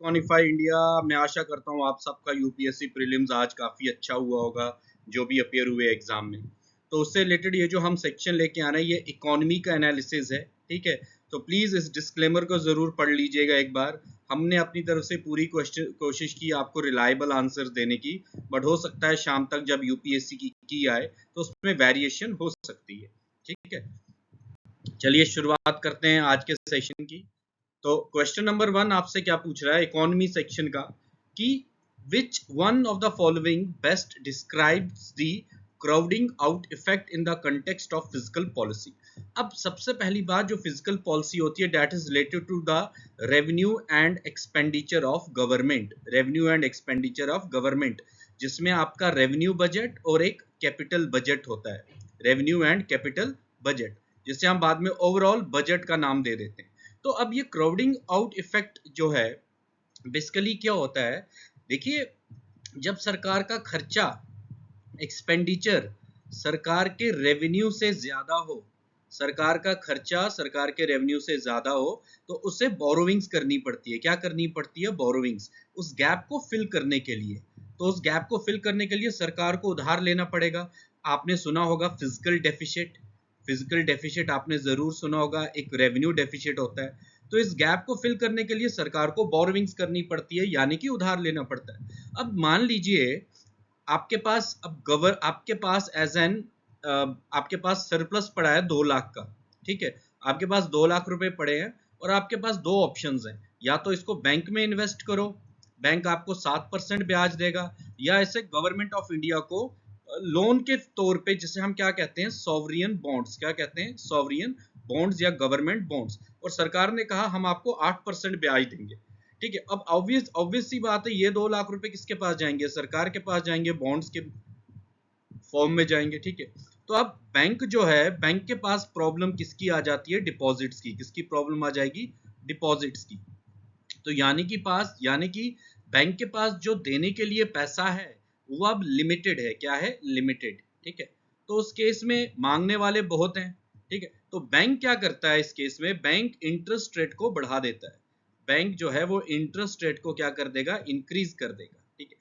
इकॉनिफाई India. मैं आशा करता हूँ आप सबका यूपीएससी प्रीलिम्स आज काफ़ी अच्छा हुआ होगा, जो भी अपियर हुए एग्जाम में। तो उससे रिलेटेड ये जो हम सेक्शन लेके आ रहे हैं, ये इकोनॉमी का एनालिसिस है, ठीक है। तो प्लीज़ इस डिस्क्लेमर को ज़रूर पढ़ लीजिएगा एक बार। हमने अपनी तरफ से पूरी कोशिश की आपको रिलायबल आंसर देने की, बट हो सकता है शाम तक जब यूपीएससी की आए तो उसमें वेरिएशन हो सकती है, ठीक है। चलिए शुरुआत करते हैं आज के सेशन की। तो क्वेश्चन नंबर 1 आपसे क्या पूछ रहा है इकोनॉमी सेक्शन का, कि which one of the following best describes the crowding out effect in the context of physical policy. अब सबसे पहली बात, जो फिजिकल पॉलिसी होती है that is related to the revenue and expenditure of government, revenue and expenditure of government, जिसमें आपका revenue budget और एक कैपिटल बजट होता है, रेवेन्यू एंड कैपिटल बजट, जिसे हम बाद में ओवरऑल बजट का नाम दे देते हैं। तो अब ये क्राउडिंग आउट इफेक्ट जो है बेसिकली क्या होता है, देखिए जब सरकार का खर्चा, एक्सपेंडिचर सरकार के रेवेन्यू से ज्यादा हो, सरकार का खर्चा सरकार के रेवेन्यू से ज्यादा हो, तो उसे बोरोविंग्स करनी पड़ती है। क्या करनी पड़ती है? बोरोविंग्स, उस गैप को फिल करने के लिए। तो उस गैप को फिल करने के लिए सरकार को उधार लेना पड़ेगा। आपने सुना होगा फिजिकल डेफिसिट, फिजिकल डेफिसिट आपने जरूर सुना होगा, एक रेवेन्यू डेफिसिट होता है। तो इस गैप को फिल करने के लिए सरकार को बोरोविंग्स करनी पड़ती है, यानी कि उधार लेना पड़ता है। अब मान लीजिए आपके पास आपके पास एज एन आपके पास सरप्लस पड़ा है 2 लाख का, ठीक है। आपके पास 2 लाख रुपए पड़े हैं और आपके पास दो ऑप्शंस हैं, या तो इसको बैंक में इन्वेस्ट करो, बैंक आपको 7% ब्याज देगा, या इसे गवर्नमेंट ऑफ इंडिया को लोन के तौर पे, जिसे हम क्या कहते हैं, सॉवरियन बॉन्ड्स, क्या कहते हैं, सॉवरियन बॉन्ड्स या गवर्नमेंट बॉन्ड्स, और सरकार ने कहा हम आपको 8% ब्याज देंगे, ठीक है। अब ऑब्वियस सी बात है, ये 2 लाख रुपए किसके पास जाएंगे? सरकार के पास जाएंगे, बॉन्ड्स के फॉर्म में जाएंगे, ठीक है। तो अब बैंक जो है, बैंक के पास प्रॉब्लम किसकी आ जाती है? डिपॉजिट्स की। किसकी प्रॉब्लम आ जाएगी? डिपॉजिट्स की। तो यानी कि बैंक के पास जो देने के लिए पैसा है वो अब लिमिटेड है। क्या है? लिमिटेड, ठीक है। तो उस केस में मांगने वाले बहुत हैं, ठीक है। तो बैंक क्या करता है इस केस में? बैंक इंटरेस्ट रेट को बढ़ा देता है। बैंक जो है वो इंटरेस्ट रेट को क्या कर देगा? इंक्रीज कर देगा, ठीक है।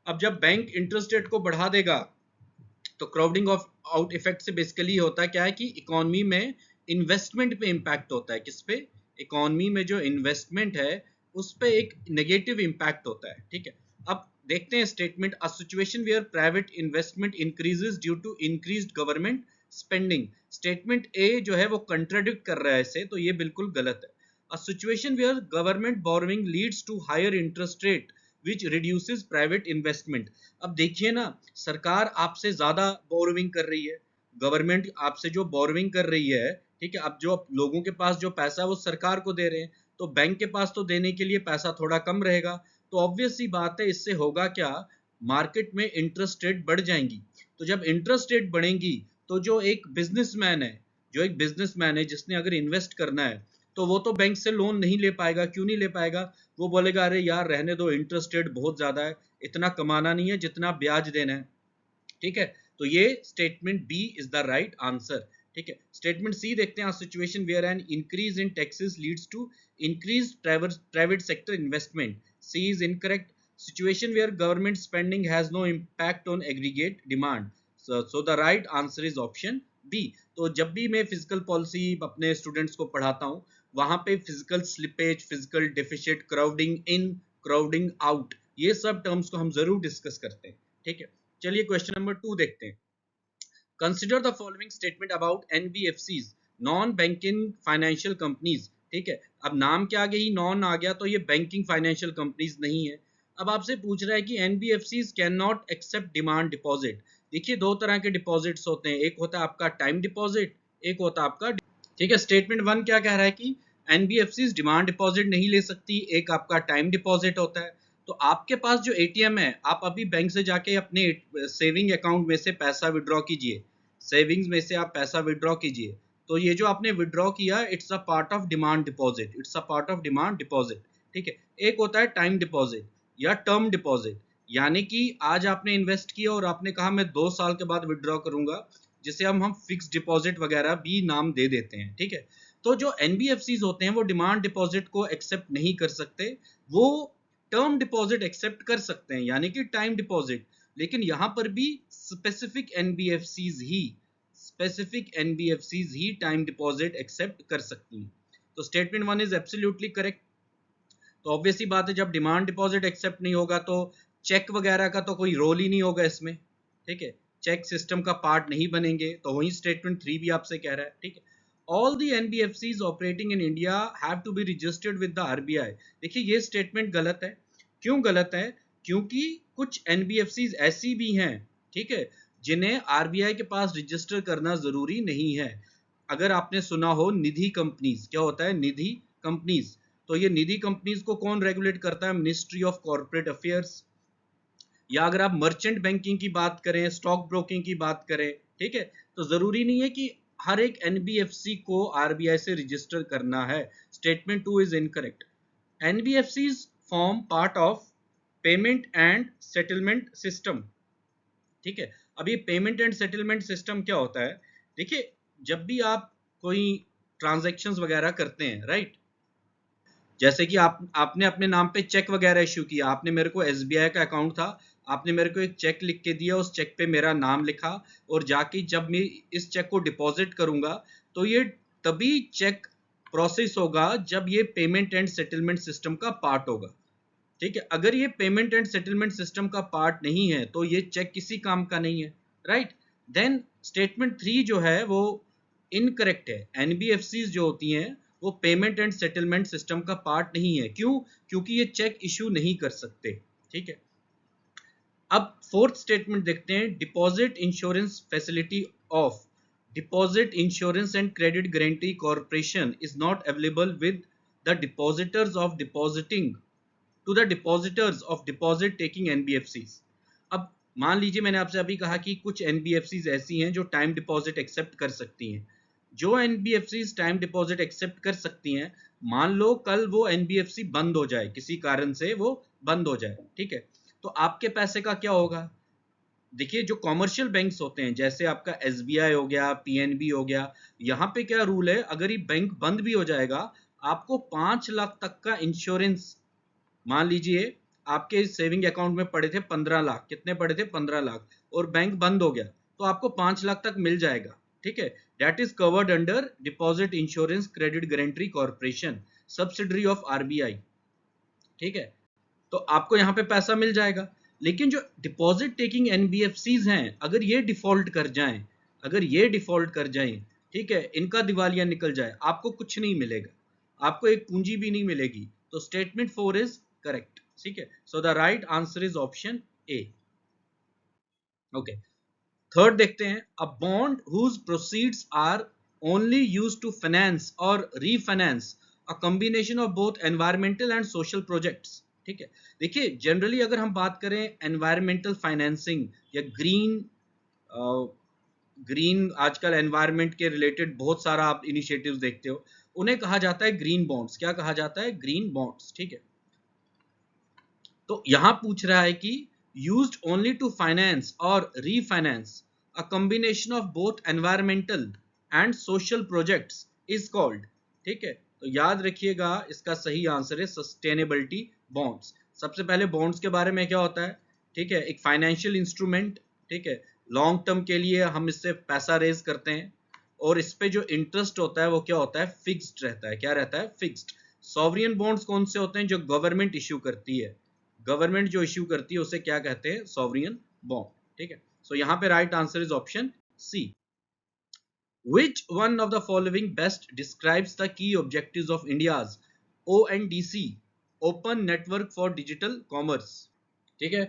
अब जब बैंक इंटरेस्ट रेट को बढ़ा देगा तो क्राउडिंग ऑफ आउट इफेक्ट से बेसिकली होता है क्या है, कि इकोनॉमी में इन्वेस्टमेंट पे इंपैक्ट होता है। किस पे? इकोनॉमी में जो इन्वेस्टमेंट है उस पे एक नेगेटिव इंपैक्ट होता है, ठीक है। अब देखते हैं statement, a situation where private investment increases due to increased government spending. Statement A जो है वो कंट्राडिक्ट कर रहा है इसे, तो ये बिल्कुल गलत है। A situation where government borrowing leads to higher interest rate which reduces private investment। अब देखिए ना, सरकार आपसे ज्यादा बोरोविंग कर रही है, गवर्नमेंट आपसे जो बोरोविंग कर रही है, ठीक है। अब जो लोगों के पास जो पैसा है वो सरकार को दे रहे हैं, तो बैंक के पास तो देने के लिए पैसा थोड़ा कम रहेगा। तो ऑब्वियस सी बात है, इससे होगा क्या? मार्केट में इंटरेस्ट रेट बढ़ जाएंगी। तो जब इंटरेस्ट रेट बढ़ेंगी तो जो एक बिजनेसमैन है, जिसने अगर इन्वेस्ट करना है, तो वो तो बैंक से लोन नहीं ले पाएगा। क्यों नहीं ले पाएगा? वो बोलेगा अरे यार रहने दो, इंटरेस्ट रेट बहुत ज्यादा है, इतना कमाना नहीं है जितना ब्याज देना है, ठीक है। तो ये statement B is the right answer, ठीक है। स्टेटमेंट सी देखते हैं, situation where an increase in taxes leads to increase private sector investment. C is incorrect. Situation where government spending has no impact on aggregate demand. So the right answer is option B. तो जब भी मैं physical policy अपने students को पढ़ाता हूँ, वहां पे physical slippage, physical deficit, crowding in, crowding out, ये सब टर्म्स को हम जरूर डिस्कस करते हैं, ठीक है। चलिए क्वेश्चन नंबर 2 देखते हैं। Consider the following statement about NBFCs, non banking financial companies, ठीक है। अब नाम के आगे ही नॉन आ गया, तो ये बैंकिंग फाइनेंशियल कंपनीज नहीं है। अब आपसे पूछ रहा है कि NBFCs can not accept demand deposit. देखिए दो तरह के डिपॉजिट्स होते हैं, एक होता है आपका टाइम डिपॉजिट, एक होता है आपका, ठीक है। स्टेटमेंट 1 क्या कह रहा है कि एनबीएफसीज डिमांड डिपॉजिट नहीं ले सकती, एक आपका टाइम डिपॉजिट होता है। तो आपके पास जो एटीएम है, आप अभी बैंक से जाके अपने सेविंग अकाउंट में से पैसा विड्रॉ कीजिए, सेविंग्स में से आप पैसा विड्रॉ कीजिए, तो ये जो आपने विड्रॉ किया, it's a part of demand deposit, it's a part of demand deposit, ठीक है। एक होता है टाइम डिपॉजिट या टर्म डिपॉजिट, यानी कि आज आपने इन्वेस्ट किया और आपने कहा मैं 2 साल के बाद विड्रॉ करूंगा, जिसे हम फिक्स डिपॉजिट वगैरह भी नाम दे देते हैं, ठीक है। तो जो एनबीएफसीज होते हैं वो डिमांड डिपॉजिट को एक्सेप्ट नहीं कर सकते, वो टर्म डिपॉजिट एक्सेप्ट कर सकते हैं यानी कि टाइम डिपॉजिट, लेकिन यहां पर भी स्पेसिफिक एनबीएफसीज ही टाइम डिपॉजिट एक्सेप्ट कर सकती हैं। तो स्टेटमेंट 1 इज एब्सोल्युटली करेक्ट। तो ऑब्वियसली बात है, जब डिमांड डिपॉजिट एक्सेप्ट नहीं होगा तो चेक वगैरह का तो कोई रोल ही नहीं होगा इसमें, ठीक है, चेक सिस्टम का पार्ट नहीं बनेंगे, तो वही स्टेटमेंट 3 भी आपसे कह रहा है, ठीक है। All the NBFCs operating in India have to be registered with the RBI. देखिए ये स्टेटमेंट गलत है। क्यों गलत है? क्योंकि कुछ एनबीएफसीज ऐसी भी हैं, ठीक है, जिन्हें आरबीआई के पास रजिस्टर करना जरूरी नहीं है। अगर आपने सुना हो निधि कंपनीज, क्या होता है निधि कंपनीज, तो ये निधि कंपनीज को कौन रेगुलेट करता है? Ministry of corporate affairs. या अगर आप मर्चेंट बैंकिंग की बात करें, स्टॉक ब्रोकिंग की बात करें, ठीक है, तो जरूरी नहीं है कि हर एक एनबीएफसी को आरबीआई से रजिस्टर करना है। Statement 2 is incorrect. NBFCs form part of payment and settlement system, ठीक है। अब ये पेमेंट एंड सेटलमेंट सिस्टम क्या होता है? देखिए जब भी आप कोई ट्रांजैक्शंस वगैरह करते हैं, राइट, जैसे कि आपने अपने नाम पे चेक वगैरह इश्यू किया, आपने मेरे को एसबीआई का अकाउंट था, आपने मेरे को एक चेक लिख के दिया, उस चेक पे मेरा नाम लिखा, और जाके जब मैं इस चेक को डिपॉजिट करूंगा तो ये तभी चेक प्रोसेस होगा जब ये पेमेंट एंड सेटलमेंट सिस्टम का पार्ट होगा, ठीक है। अगर ये पेमेंट एंड सेटलमेंट सिस्टम का पार्ट नहीं है तो ये चेक किसी काम का नहीं है, राइट। देन स्टेटमेंट 3 जो है वो इनकरेक्ट है। एनबीएफसीज जो होती हैं वो पेमेंट एंड सेटलमेंट सिस्टम का पार्ट नहीं है। क्यों? क्योंकि ये चेक इशू नहीं कर सकते, ठीक है। अब फोर्थ स्टेटमेंट देखते हैं। Deposit insurance facility of deposit insurance and credit guarantee corporation is not available with the depositors of depositing to the depositors of deposit taking NBFCs. अब मान लीजिए मैंने आपसे अभी कहा कि कुछ एनबीएफसीज ऐसी हैं जो टाइम डिपॉजिट एक्सेप्ट कर सकती हैं। जो एनबीएफसीज टाइम डिपॉजिट एक्सेप्ट कर सकती हैं, मान लो कल वो एनबीएफसी बंद हो जाए, किसी कारण से वो बंद हो जाए, ठीक है, तो आपके पैसे का क्या होगा? देखिए जो कॉमर्शियल बैंक्स होते हैं, जैसे आपका एसबीआई हो गया, पीएनबी हो गया, यहाँ पे क्या रूल है, अगर ये बैंक बंद भी हो जाएगा, आपको 5 लाख तक का इंश्योरेंस, मान लीजिए आपके सेविंग अकाउंट में पड़े थे 15 लाख, कितने पड़े थे? 15 लाख, और बैंक बंद हो गया तो आपको 5 लाख तक मिल जाएगा, ठीक है। That is covered under deposit insurance credit guarantee corporation, subsidiary of RBI, ठीक है। तो आपको यहाँ पे पैसा मिल जाएगा। लेकिन जो डिपॉजिट टेकिंग एनबीएफसीज हैं, अगर ये डिफॉल्ट कर जाएं, ठीक है, इनका दिवालिया निकल जाए, आपको कुछ नहीं मिलेगा, आपको एक पूंजी भी नहीं मिलेगी। तो स्टेटमेंट 4 इज करेक्ट, ठीक है। So the right answer is option A. Okay, third देखते हैं। A bond whose proceeds are only used to finance और refinance a combination of both environmental and social projects, ठीक है। देखिए जनरली अगर हम बात करें एनवायरमेंटल फाइनेंसिंग या ग्रीन आजकल एनवायरमेंट के रिलेटेड बहुत सारा आप इनिशिएटिव्स देखते हो, उन्हें कहा जाता है ग्रीन बॉन्ड्स। क्या कहा जाता है? ग्रीन बॉन्ड्स, ठीक है। तो यहां पूछ रहा है कि यूज्ड ओनली टू फाइनेंस और refinance a combination of both environmental and social projects is called, ठीक है। तो याद रखिएगा इसका सही आंसर है सस्टेनेबिलिटी बॉन्ड्स। सबसे पहले बॉन्ड्स के बारे में क्या होता है, ठीक है, एक फाइनेंशियल इंस्ट्रूमेंट, ठीक है, लॉन्ग टर्म के लिए हम इससे पैसा रेज करते हैं, और इस पे जो इंटरेस्ट होता है वो क्या होता है? फिक्स्ड रहता है। क्या रहता है? फिक्स्ड। सॉवरियन बॉन्ड्स कौन से होते हैं? जो गवर्नमेंट इश्यू करती है, गवर्नमेंट जो इश्यू करती है उसे क्या कहते हैं? सॉवरियन बॉन्ड, ठीक है। सो यहाँ पे right answer is option C. Which one of the following best describes the key objectives of India's ONDC, Open Network for Digital Commerce, ठीक है।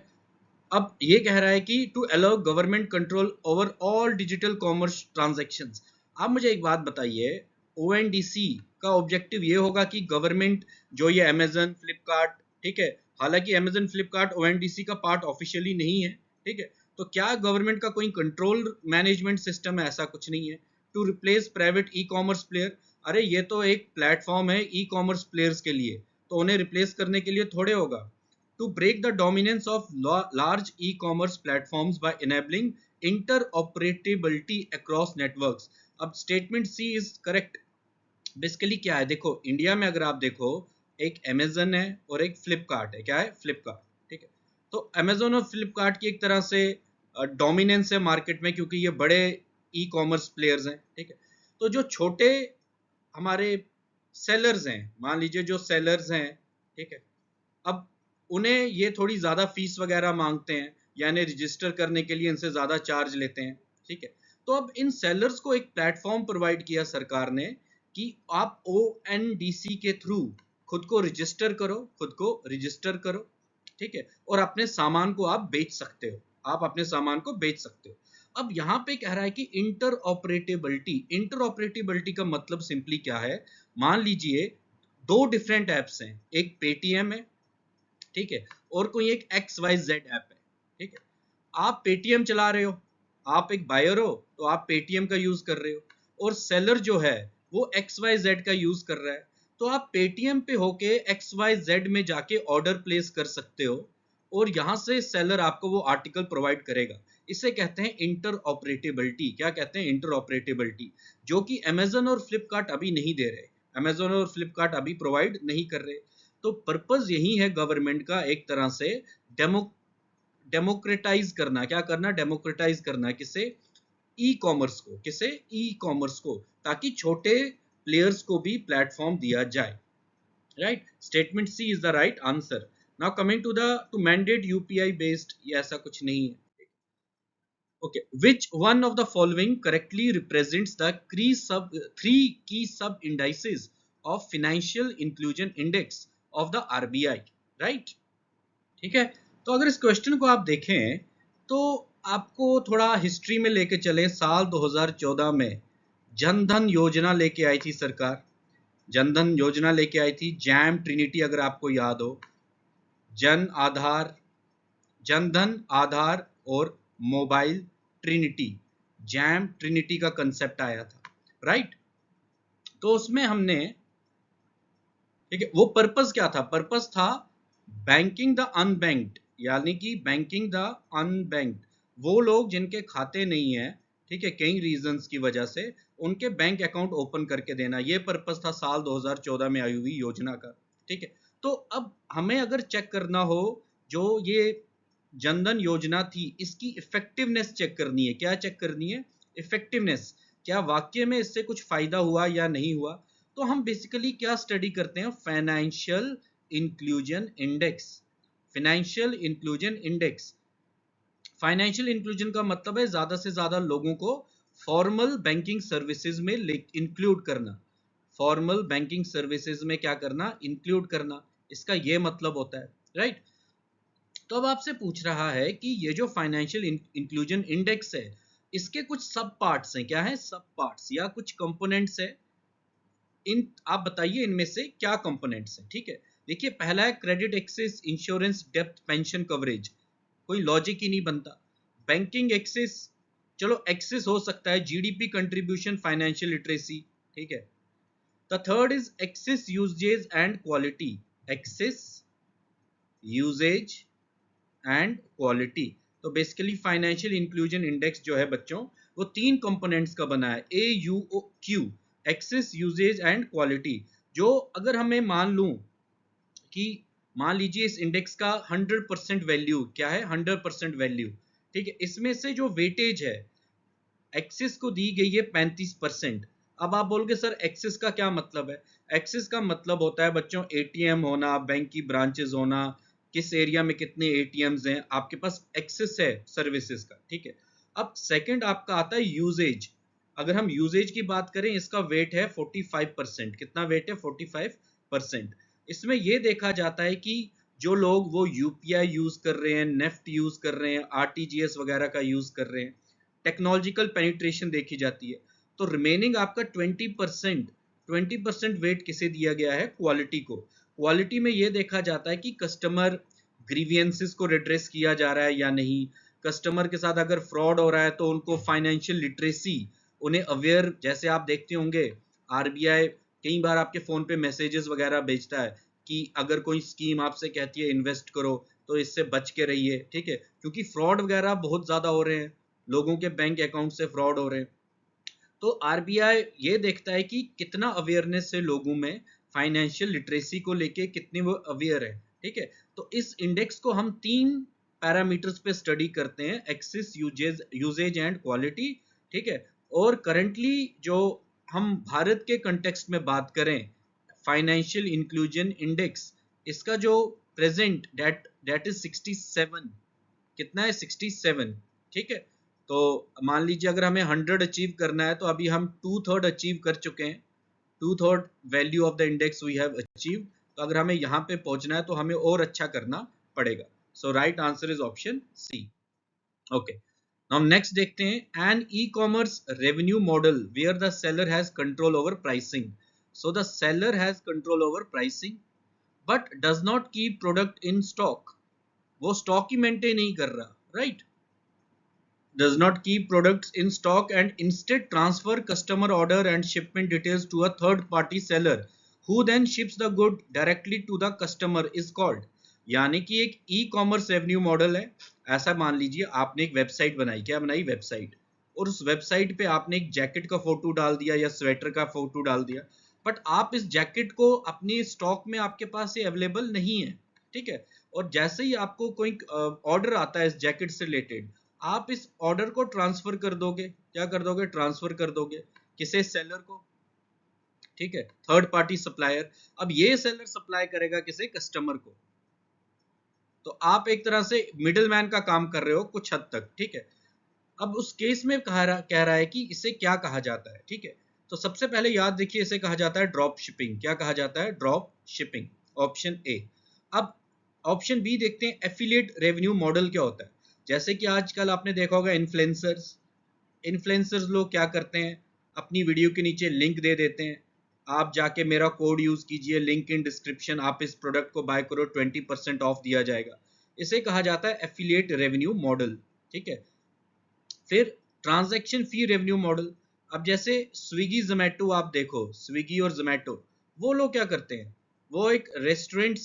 अब ये कह रहा है कि to allow government control over all digital commerce transactions. आप मुझे एक बात बताइए, ओएनडीसी का ऑब्जेक्टिव ये होगा कि गवर्नमेंट जो ये अमेजन फ्लिपकार्ट, ठीक है, हालांकि अमेजन फ्लिपकार्ट ओएनडीसी का पार्ट ऑफिशियली नहीं है, ठीक है, तो क्या गवर्नमेंट का कोई कंट्रोल मैनेजमेंट सिस्टम है? ऐसा कुछ नहीं है। To replace private e commerce player, अरे ये तो एक प्लेटफॉर्म है ई कॉमर्स प्लेयर्स के लिए, तो उन्हें रिप्लेस करने के लिए थोड़े होगा। To break the dominance of large e-commerce platforms by enabling interoperability across networks. अब statement C is correct. Basically क्या है, देखो इंडिया में अगर आप देखो, एक अमेजन है और एक फ्लिपकार्ट है। क्या है? फ्लिपकार्ट, ठीक है। तो अमेजन और फ्लिपकार्ट की एक तरह से डोमिनेंस है मार्केट में, क्योंकि ये बड़े ई कॉमर्स प्लेयर्स हैं, ठीक है। तो जो छोटे हमारे सेलर्स हैं, मान लीजिए जो सेलर्स हैं, ठीक है, अब उन्हें ये थोड़ी ज़्यादा फीस वगैरह मांगते हैं, यानी रजिस्टर करने के लिए इनसे ज़्यादा चार्ज लेते हैं, ठीक है। तो अब इन सेलर्स को एक प्लेटफॉर्म प्रोवाइड किया सरकार ने कि आप ONDC के थ्रू खुद को रजिस्टर करो, खुद को रजिस्टर करो, ठीक है, और अपने सामान को आप बेच सकते हो, आप अपने सामान को बेच सकते हो। अब यहाँ पे कह रहा है कि इंटर ऑपरेटेबिलिटी। इंटर ऑपरेटेबिलिटी का मतलब सिंपली क्या है, मान लीजिए दो डिफरेंट एप्स हैं, एक पेटीएम है, ठीक है, और कोई एक XYZ ऐप है, ठीक है। आप पेटीएम चला रहे हो, आप एक बायर हो, तो आप पेटीएम का यूज कर रहे हो, और सेलर जो है वो XYZ का यूज कर रहा है, तो आप पेटीएम पे होके XYZ में जाके ऑर्डर प्लेस कर सकते हो, और यहां से सेलर आपको वो आर्टिकल प्रोवाइड करेगा। इसे कहते हैं इंटर ऑपरेटेबिलिटी। क्या कहते हैं? इंटर ऑपरेटेबिलिटी, जो कि अमेजन और फ्लिपकार्ट अभी नहीं दे रहे, अमेजन और फ्लिपकार्ट अभी प्रोवाइड नहीं कर रहे। तो पर्पस यही है गवर्नमेंट का, एक तरह से डेमोक्रेटाइज करना। क्या करना? डेमोक्रेटाइज करना। किसे? ई कॉमर्स को। किसे? ई कॉमर्स को, ताकि छोटे प्लेयर्स को भी प्लेटफॉर्म दिया जाए। Right, statement C is the right answer. Now coming to mandate UPI based, ये ऐसा कुछ नहीं है। Okay, which one of the following correctly represents the three key sub indices of financial inclusion index of the RBI? Right? ठीक है। तो अगर इस क्वेश्चन को आप देखें तो आपको थोड़ा हिस्ट्री में लेके चले। साल 2014 में जनधन योजना लेके आई थी सरकार, जनधन योजना लेके आई थी, जैम ट्रिनिटी, अगर आपको याद हो, जन आधार, जनधन आधार और मोबाइल ट्रिनिटी, जैम ट्रिनिटी का कंसेप्ट आया था, राइट। तो उसमें हमने, ठीक है, वो पर्पस क्या था? पर्पस था बैंकिंग द अनबैंक्ड, यानी कि बैंकिंग द अनबैंक्ड, वो लोग जिनके खाते नहीं है, ठीक है, कई रीजंस की वजह से, उनके बैंक अकाउंट ओपन करके देना। ये पर्पस था साल 2014 में आई हुई योजना का, ठीक है। तो अब हमें अगर चेक करना हो जो ये जनधन योजना थी, इसकी इफेक्टिवनेस चेक करनी है। क्या चेक करनी है? इफेक्टिवनेस, क्या वाकई में इससे कुछ फायदा हुआ या नहीं हुआ। तो हम बेसिकली क्या स्टडी करते हैं? Financial inclusion index. Financial inclusion index, financial inclusion का मतलब है ज्यादा से ज्यादा लोगों को फॉर्मल बैंकिंग सर्विसेज में इंक्लूड करना। फॉर्मल बैंकिंग सर्विसेज में क्या करना? इंक्लूड करना, इसका ये मतलब होता है, राइट। तो अब आपसे पूछ रहा है कि ये जो फाइनेंशियल इंक्लूजन इंडेक्स है, इसके कुछ सब पार्ट्स हैं। क्या है? सब पार्ट्स या कुछ कंपोनेंट्स है। इन आप बताइए इनमें से क्या कंपोनेंट्स हैं, ठीक है। देखिए, पहला है credit access insurance depth pension coverage, कोई लॉजिक ही नहीं बनता। बैंकिंग एक्सेस, चलो एक्सेस हो सकता है, जीडीपी कंट्रीब्यूशन, फाइनेंशियल लिटरेसी, ठीक है। The third is access usage and quality, access usage and quality. तो बेसिकली फाइनेंशियल इंक्लूजन इंडेक्स जो है बच्चों, वो तीन कंपोनेंट्स का बना है, AUQ, access, usage and quality. जो अगर हमें मान लूं कि, मान लीजिए इस इंडेक्स का 100% वैल्यू, क्या है? 100% वैल्यू, ठीक है। इसमें से जो वेटेज है एक्सिस को दी गई है 35%। अब आप बोलोगे सर एक्सिस का क्या मतलब है? एक्सिस का मतलब होता है बच्चों एटीएम होना, बैंक की ब्रांचेस होना, किस एरिया में कितने एटीएम्स हैं, आपके पास एक्सेस है सर्विसेज का, ठीक है। अब सेकंड आपका आता है यूजेज। अगर हम यूजेज की बात करें, इसका वेट है 45%। कितना वेट है? 45%। इसमें यह देखा जाता है कि जो लोग वो यूपीआई यूज कर रहे हैं, नेफ्ट यूज कर रहे हैं, आरटीजीएस वगैरह का यूज कर रहे हैं, टेक्नोलॉजिकल पेनिट्रेशन देखी जाती है। तो रिमेनिंग आपका 20% वेट किसे दिया गया है? क्वालिटी को। क्वालिटी में यह देखा जाता है कि कस्टमर ग्रीवियंसेस को रिड्रेस किया जा रहा है या नहीं, कस्टमर के साथ अगर फ्रॉड हो रहा है तो उनको फाइनेंशियल लिटरेसी, उन्हें अवेयर, जैसे आप देखते होंगे आरबीआई कई बार आपके फोन पे मैसेजेस वगैरह भेजता है कि अगर कोई स्कीम आपसे कहती है इन्वेस्ट करो तो इससे बच के रहिए, ठीक है, क्योंकि फ्रॉड वगैरह बहुत ज्यादा हो रहे हैं, लोगों के बैंक अकाउंट से फ्रॉड हो रहे हैं। तो आरबीआई ये देखता है कि कितना अवेयरनेस है लोगों में, फाइनेंशियल लिटरेसी को लेके कितने वो अवेयर है, ठीक है। तो इस इंडेक्स को हम 3 पैरामीटर्स पे स्टडी करते हैं, एक्सेस, यूजेज एंड क्वालिटी, ठीक है। और करंटली जो हम भारत के कंटेक्स्ट में बात करें, फाइनेंशियल इंक्लूजन इंडेक्स, इसका जो प्रेजेंट दैट इज 67, कितना है 67, ठीक है। तो मान लीजिए अगर हमें 100 अचीव करना है तो अभी हम 2/3 अचीव कर चुके हैं, 2/3 value of the index we have achieve. तो अगर हमें यहाँ पे पहुंचना है तो हमें और अच्छा करना पड़ेगा। So right answer is option C. Okay, हम नेक्स्ट देखते हैं, an e commerce revenue model where the seller has control over pricing. So the seller has control over pricing but does not keep product in stock. वो stock ही maintain नहीं कर रहा, right, does not keep products in stock and instead transfer customer order and shipment details to a third party seller who then ships the good directly to the customer is called। यानी कि एक ई commerce revenue model है। ऐसा मान लीजिए आपने एक website बनाई, क्या बनाई, वेबसाइट, और उस वेबसाइट पे आपने एक जैकेट का फोटो डाल दिया या स्वेटर का फोटो डाल दिया, बट आप इस जैकेट को अपनी स्टॉक में आपके पास ये अवेलेबल नहीं है, ठीक है। और जैसे ही आपको कोई ऑर्डर आता है इस जैकेट से रिलेटेड, आप इस ऑर्डर को ट्रांसफर कर दोगे, क्या कर दोगे, ट्रांसफर कर दोगे किसे, सेलर को, ठीक है, थर्ड पार्टी सप्लायर। अब ये सेलर सप्लाई करेगा किसे, कस्टमर को। तो आप एक तरह से मिडिल मैन का काम कर रहे हो कुछ हद तक, ठीक है। अब उस केस में कह रहा है कि इसे क्या कहा जाता है, ठीक है। तो सबसे पहले याद रखिए, इसे कहा जाता है ड्रॉप शिपिंग। क्या कहा जाता है, ड्रॉप शिपिंग, ऑप्शन ए। अब ऑप्शन बी देखते हैं, एफिलिएट रेवेन्यू मॉडल क्या होता है। जैसे कि आजकल आपने देखा होगा इन्फ्लुएंसर्स लोग क्या करते हैं, अपनी वीडियो के नीचे लिंक दे देते हैं, आप जाके मेरा कोड यूज कीजिए, लिंक इन डिस्क्रिप्शन, आप इस प्रोडक्ट को बाय करो, 20% ऑफ दिया जाएगा। इसे कहा जाता है एफिलिएट रेवेन्यू मॉडल, ठीक है। फिर ट्रांजैक्शन फी रेवेन्यू मॉडल। अब जैसे स्विगी जोमेटो, आप देखो स्विगी और जोमेटो, वो लोग क्या करते हैं, वो एक रेस्टोरेंट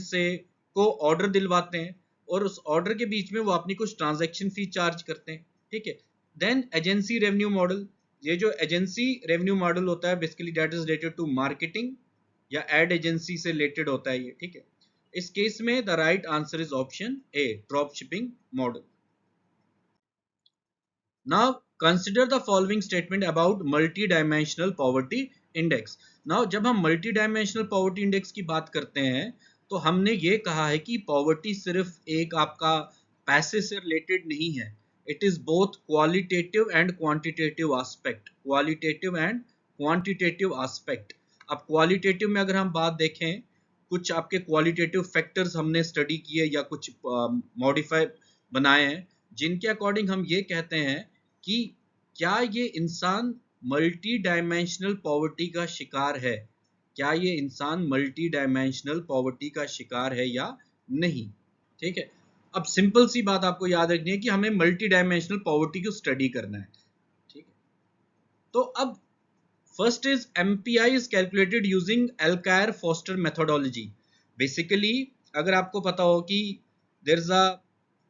से को ऑर्डर दिलवाते हैं और उस ऑर्डर के बीच में वो अपनी कुछ ट्रांजैक्शन फी चार्ज करते हैं, ठीक है। देन एजेंसी रेवेन्यू मॉडल, ये जो एजेंसी रेवेन्यू मॉडल होता है basically that is related to marketing या एड एजेंसी से रिलेटेड होता है ये, ठीक है। इस केस में the right answer is option A, drop shipping model. Now consider the following statement about multi-dimensional poverty index. Now जब हम multi-dimensional poverty index की बात करते हैं तो हमने ये कहा है कि पॉवर्टी सिर्फ एक आपका पैसे से रिलेटेड नहीं है, it is both qualitative and quantitative aspect, qualitative and quantitative aspect. अब क्वालिटेटिव में अगर हम बात देखें, कुछ आपके क्वालिटेटिव फैक्टर्स हमने स्टडी किए या कुछ मॉडिफाई बनाए हैं, जिनके अकॉर्डिंग हम ये कहते हैं कि क्या ये इंसान मल्टी डायमेंशनल पॉवर्टी का शिकार है, क्या ये इंसान मल्टी डायमेंशनल पॉवर्टी का शिकार है या नहीं, ठीक है। अब सिंपल सी बात आपको याद रखनी है कि हमें मल्टी डायमेंशनल पॉवर्टी को स्टडी करना है, ठीक है। तो अब first is MPI is calculated using Alkire Foster methodology. Basically अगर आपको पता हो कि there is a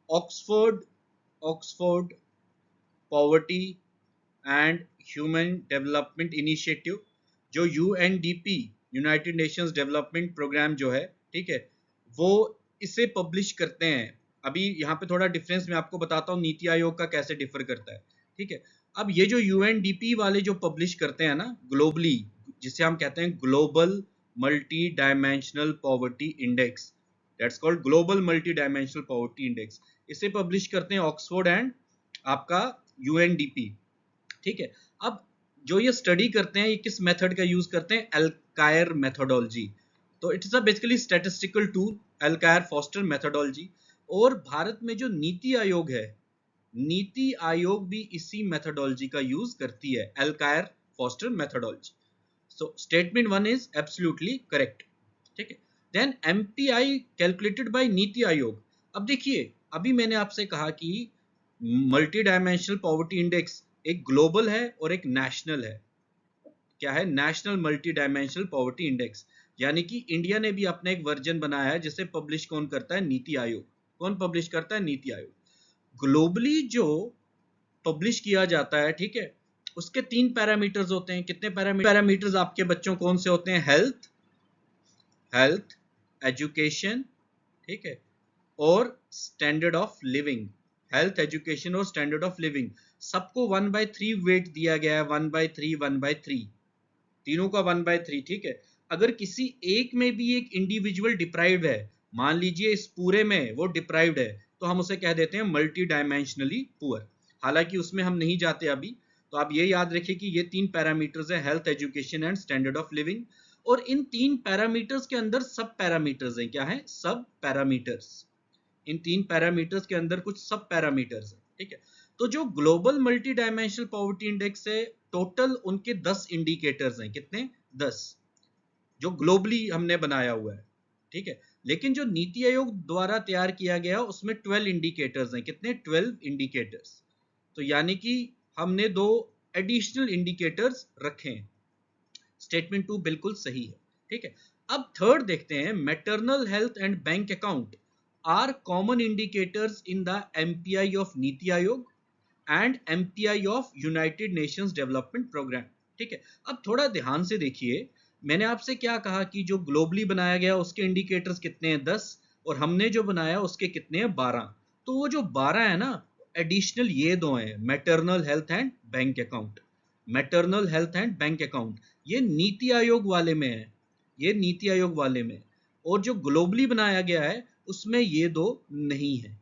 Oxford poverty and human development initiative, जो UNDP, United Nations Development Programme जो है, ठीक है, वो इसे पब्लिश करते हैं। अभी यहाँ पे थोड़ा डिफरेंस मैं आपको बताता हूँ नीति आयोग का कैसे डिफर करता है, ठीक है। अब ये जो यूएनडीपी वाले जो पब्लिश करते हैं ना ग्लोबली, जिसे हम कहते हैं global multi dimensional poverty index, that's called global multi dimensional poverty index, इसे पब्लिश करते हैं ऑक्सफोर्ड एंड आपका यूएनडीपी, ठीक है। अब जो ये स्टडी करते हैं ये किस मेथड का यूज करते हैं, एल्कायर मेथोडोलॉजी। तो it is a basically statistical tool, Alkire Foster methodology. और भारत में जो नीति आयोग है, नीति आयोग भी इसी मेथोडोलॉजी का यूज करती है, Alkire Foster methodology. So statement 1 is absolutely correct, ठीक है। Then MPI calculated by NITI Aayog. अब देखिए अभी मैंने आपसे कहा कि मल्टी डायमेंशनल पॉवर्टी इंडेक्स एक ग्लोबल है और एक नेशनल है। क्या है, national multi dimensional poverty index. यानी कि इंडिया ने भी अपना एक वर्जन बनाया है जिसे पब्लिश कौन करता है, नीति आयोग। कौन पब्लिश करता है, नीति आयोग। ग्लोबली जो पब्लिश किया जाता है, ठीक है, उसके 3 पैरामीटर्स होते हैं। कितने पैरामीटर्स आपके बच्चों कौन से होते हैं? हेल्थ, एजुकेशन, ठीक है, और standard of living. Health, education और स्टैंडर्ड ऑफ लिविंग सबको 1/3 वेट दिया गया है, 1/3 1/3, तीनों का 1/3, ठीक है। अगर किसी एक में भी एक इंडिविजुअल डिप्राइव्ड है, मान लीजिए इस पूरे में वो डिप्राइव्ड है, तो हम उसे कह देते हैं मल्टी डायमेंशनली पुअर। हालांकि उसमें हम नहीं जाते अभी, तो आप ये याद रखिए कि ये 3 पैरामीटर्स है, health, education and standard of living. और इन 3 पैरामीटर्स के अंदर सब पैरामीटर्स हैं। क्या है? सब पैरामीटर्स। इन 3 पैरामीटर्स के अंदर कुछ सब पैरामीटर्स हैं, ठीक है। तो जो global multi dimensional poverty index है, टोटल उनके 10 इंडिकेटर्स हैं। कितने? 10, जो ग्लोबली हमने बनाया हुआ है, ठीक है। लेकिन जो नीति आयोग द्वारा तैयार किया गया उसमें 12 इंडिकेटर्स हैं। कितने? 12 इंडिकेटर्स। तो यानी कि हमने 2 एडिशनल इंडिकेटर्स रखे हैं। स्टेटमेंट 2 बिल्कुल सही है, ठीक है। अब थर्ड देखते हैं, maternal health and bank account are common indicators in the MPI of NITI Aayog and MPI of United Nations Development Programme, ठीक है। अब थोड़ा ध्यान से देखिए, मैंने आपसे क्या कहा कि जो ग्लोबली बनाया गया उसके इंडिकेटर्स कितने हैं? 10, और हमने जो बनाया उसके कितने हैं? 12। तो वो जो 12 है ना, एडिशनल ये 2 हैं, maternal health and bank account. Maternal health and bank account ये नीति आयोग वाले में है, ये नीति आयोग वाले में। और जो ग्लोबली बनाया गया है उसमें ये 2 नहीं है,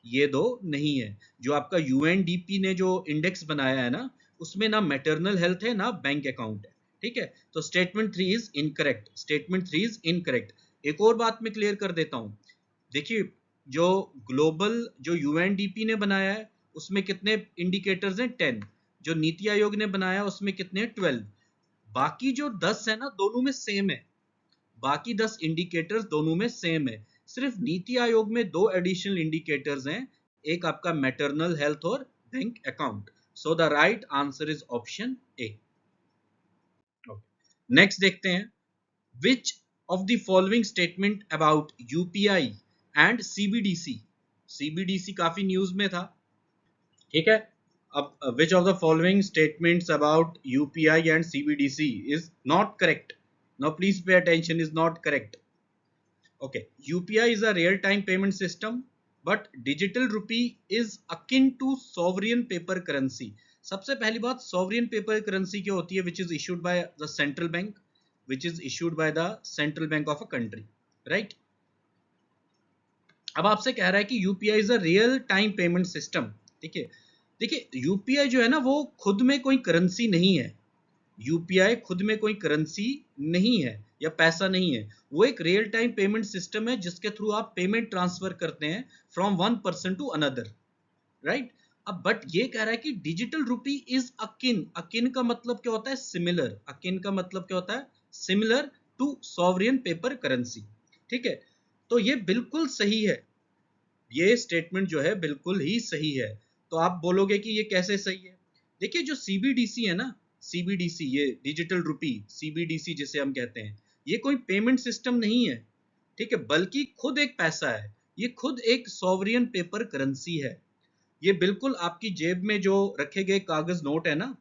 ये 2 नहीं है। जो आपका यूएनडीपी ने जो इंडेक्स बनाया है ना, उसमें ना मैटरनल हेल्थ है ना बैंक अकाउंट है, ठीक है। तो statement 3 is incorrect, statement 3 is incorrect. एक और बात मैं क्लियर कर देता हूं, देखिए जो ग्लोबल जो यूएनडीपी ने बनाया है उसमें कितने इंडिकेटर्स हैं? 10। जो नीति आयोग ने बनाया उसमें कितने? 12। बाकी जो 10 है ना, दोनों में सेम है, बाकी 10 इंडिकेटर्स दोनों में सेम है। सिर्फ नीति आयोग में 2 एडिशनल इंडिकेटर्स हैं, एक आपका मैटरनल हेल्थ और bank account. So the right answer is option A. Next देखते हैं, which of the following statement about UPI and CBDC, CBDC काफी न्यूज में था, ठीक है। अब which of the following statements about UPI and CBDC is not correct? Now please pay attention, is not correct. Okay, UPI is a real-time payment system, but digital rupee is akin to sovereign paper currency. सबसे पहली बात, sovereign paper currency क्या होती है? Which is issued by the central bank, which is issued by the central bank of a country, right? अब आपसे कह रहा है कि UPI is a real-time payment system, ठीक है। देखिए UPI जो है ना, वो खुद में कोई करेंसी नहीं है, यूपीआई खुद में कोई करेंसी नहीं है या पैसा नहीं है, वो एक रियल टाइम पेमेंट सिस्टम है जिसके थ्रू आप पेमेंट ट्रांसफर करते हैं from one person to another, right. अब बट ये कह रहा है कि डिजिटल रूपी इज अकिन, अकिन का मतलब क्या होता है? सिमिलर। अकिन का मतलब क्या होता है? Similar to sovereign paper currency, ठीक है। तो ये बिल्कुल सही है, ये स्टेटमेंट जो है बिल्कुल ही सही है। तो आप बोलोगे कि ये कैसे सही है? देखिए जो सीबीडीसी है ना, सीबीडीसी ये डिजिटल रूपी, सीबीडीसी जिसे हम कहते हैं, ये कोई पेमेंट सिस्टम नहीं है, ठीक है, बल्कि खुद एक पैसा है, ये खुद एक सॉवरियन पेपर करेंसी है। ये बिल्कुल आपकी जेब में जो रखे गए कागज नोट है ना,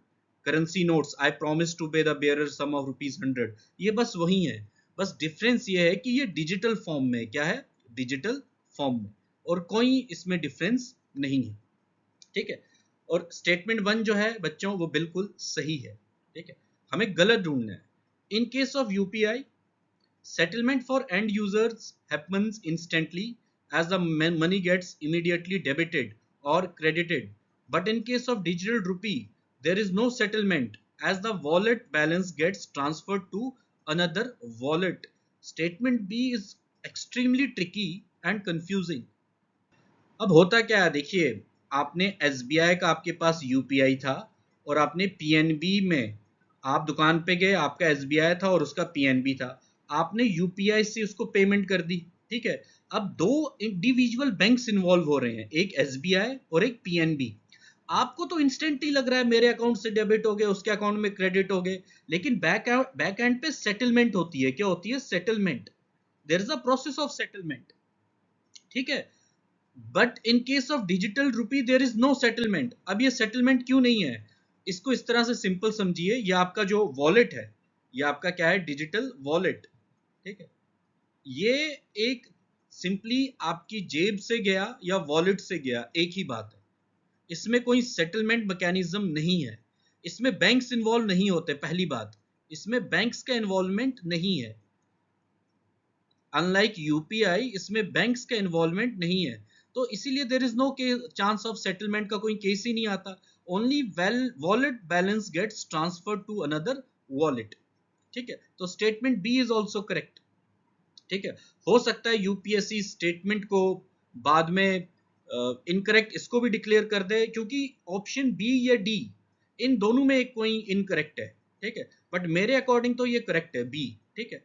currency notes, I promise to pay the bearer sum of ₹100, ये बस वही है। बस डिफरेंस ये है कि ये डिजिटल फॉर्म में, क्या है? डिजिटल फॉर्म में, और कोई इसमें डिफरेंस नहीं है, ठीक है। और स्टेटमेंट 1 जो है बच्चों वो बिल्कुल सही है, ठीक है। हमें गलत ढूंढना है। इन case of UPI, settlement for end users happens instantly as the money gets immediately debited or credited, but in case of digital rupee there is no settlement as the wallet balance gets transferred to another wallet. Statement B is extremely tricky and confusing. अब होता क्या है, देखिए आपने SBI का आपके पास UPI था, और आपने पीएनबी में, आप दुकान पे गए, आपका एसबीआई था और उसका पीएनबी था, आपने यूपीआई से उसको पेमेंट कर दी, ठीक है। अब 2 इंडिविजुअल बैंक्स इन्वॉल्व हो रहे हैं, एक एसबीआई और एक पीएनबी। आपको तो इंस्टेंट ही लग रहा है मेरे अकाउंट से डेबिट हो गए, उसके अकाउंट में क्रेडिट हो गए, लेकिन बैक एंड पे सेटलमेंट होती है। क्या होती है? Settlement. There is a process of settlement, ठीक है। But in case of digital rupee there is no settlement. अब ये सेटलमेंट क्यों नहीं है? इसको इस तरह से सिंपल समझिए, ये आपका जो वॉलेट है, ये आपका क्या है? डिजिटल वॉलेट, ठीक है। ये एक सिंपली आपकी जेब से गया या वॉलेट से गया, एक ही बात है। इसमें कोई सेटलमेंट मैकेनिज्म नहीं है, इसमें बैंक्स इन्वॉल्व नहीं होते। पहली बात, इसमें बैंक्स का इन्वॉल्वमेंट नहीं है। अनलाइक यूपीआई, इसमें बैंक्स का इन्वॉल्वमेंट नहीं है, तो इसीलिए there is no chance of settlement का कोई केस ही नहीं आता। Only wallet balance gets transferred to another wallet, ठीक है। तो statement B is also correct, ठीक है। हो सकता है यूपीएससी स्टेटमेंट को बाद में इनकरेक्ट इसको भी डिक्लेयर कर दे, क्योंकि ऑप्शन बी या डी इन दोनों में एक कोई इनकरेक्ट है, ठीक है। बट मेरे अकॉर्डिंग तो ये करेक्ट है, बी, ठीक है।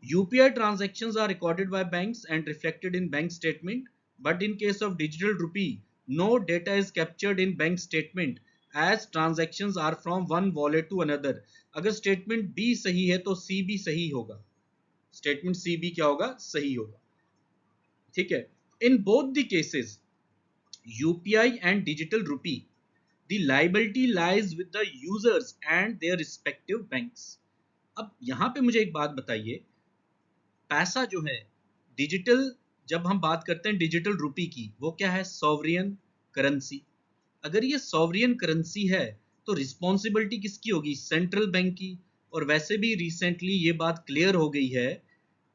UPI transactions are recorded by banks and reflected in bank statement, but in case of digital rupee, no data is captured in bank statement as transactions are from one wallet to another. अगर statement B सही है तो C भी सही होगा, statement C भी क्या होगा? सही होगा, ठीक है। In both the cases, UPI and digital rupee, the liability lies with the users and their respective banks. अब यहाँ पे मुझे एक बात बताइए, पैसा जो है डिजिटल, जब हम बात करते हैं डिजिटल रुपी की, वो क्या है? सॉवरियन करेंसी। अगर ये सॉवरियन करेंसी है तो रिस्पॉन्सिबिलिटी किसकी होगी? सेंट्रल बैंक की। और वैसे भी रिसेंटली ये बात क्लियर हो गई है,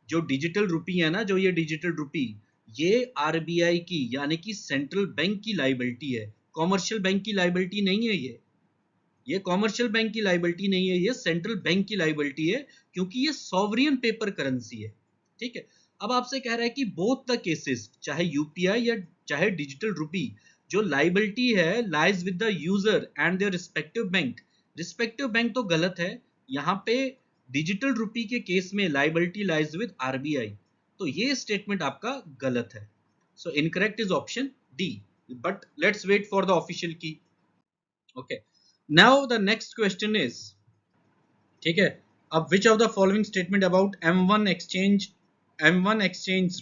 जो डिजिटल रुपी है ना, जो ये डिजिटल रुपी, ये आरबीआई की यानी कि सेंट्रल बैंक की लाइबिलिटी है, कॉमर्शियल बैंक की लाइबिलिटी नहीं है। ये कॉमर्शियल बैंक की लाइबिलिटी नहीं है, ये सेंट्रल बैंक की लाइबिलिटी है, क्योंकि ये सॉवरियन पेपर करेंसी है, ठीक है। अब आपसे कह रहा है कि बोथ द केसेस, चाहे यूपीआई या चाहे डिजिटल रुपी, जो लाइबिलिटी है lies with the user and their respective bank. Respective bank तो गलत है, यहाँ पे डिजिटल रुपी के केस में लाइबिलिटी लाइज विद आरबीआई, तो ये स्टेटमेंट आपका गलत है। So incorrect is option D, but let's wait for the official key. Okay, now the next question is, ठीक है, अब which of the following statement about M1 exchange